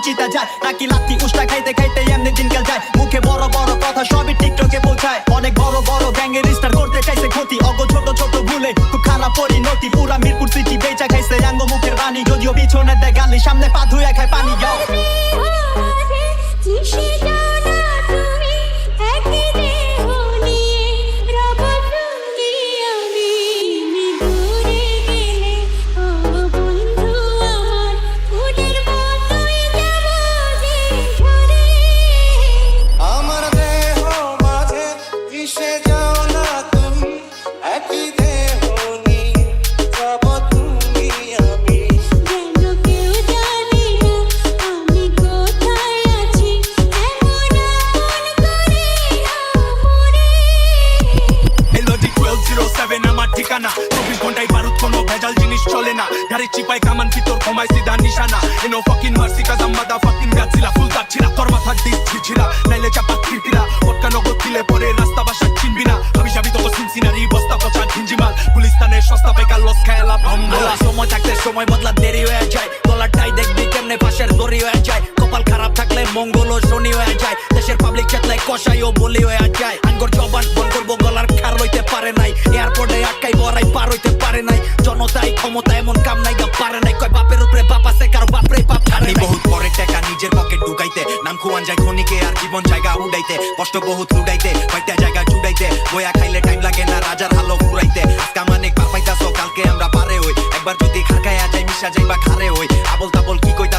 চিতা যায় নাকি লাত্তি উষ্টা খাইতে খাইতে এমনি দিনকাল যায় মুখে বড় বড় কথা সবই টিকটকে পৌঁছায় অনেক বড় বড় গ্যাংয়ের স্টার করতে চাইছে ক্ষতি অগ ছোট ছোট ভুলে খুব খারাপ পরিণতি পুরা মিরপুর সিটি বেচা খাইছে আঙ্গ মুখের বাণী যদিও পিছনে দেয় গালি সামনে পা ধুয়ে খায় পানি ঠিকানা 24 ঘন্টায় বারুদ কোনো ভেজাল জিনিস চলে না গাড়ি চিপাই কামান ভিতর কমাই সিধা নিশানা এনো ফাকিং মার্সি কাজ আমাদা ফাকিং গাছিলা ফুল কাটছিলা তোর মাথা ডিস ঝিঝিরা নাইলে চাপা খিরকিরা পটকা নগদ দিলে পরে রাস্তা বাসা চিনবি না আমি যাবি তো সিনসিনারি বস্তা পচা ঝিঞ্জিমাল পুলিশ তানে সস্তা বেকার লস খেলা ভম্বলা সময় থাকতে সময় বদলা দেরি হয়ে যায় ডলারটাই দেখবি কেমনে পাশের দড়ি হয়ে যায় কপাল খারাপ থাকলে মঙ্গল ও শনি হয়ে যায় দেশের পাবলিক চেতলে কষাই ও বলি হয়ে যায় আঙ্গর জবান বন করবো গলার খার লইতে পারে নাই এয়ারপোর্টে আটকাই বড়াই পার হইতে পারে নাই জনতাই ক্ষমতা এমন কাম নাই পারে নাই কয় বাপের উপরে বাপ আছে কারো বাপরে বাপ হারে বহুত পরে টাকা নিজের পকেট ঢুকাইতে নাম খুয়ান যায় খনিকে আর জীবন জায়গা উড়াইতে কষ্ট বহুত লুড়াইতে কয়টা জায়গা চুড়াইতে বয়া খাইলে টাইম লাগে না রাজার হালো ফুরাইতে আজকে মানে পার পাইতাছো কালকে আমরা পারে হই একবার যদি খারকায়া যাই মিশা যাইবা খারে হই আবল তাবল কি কইতা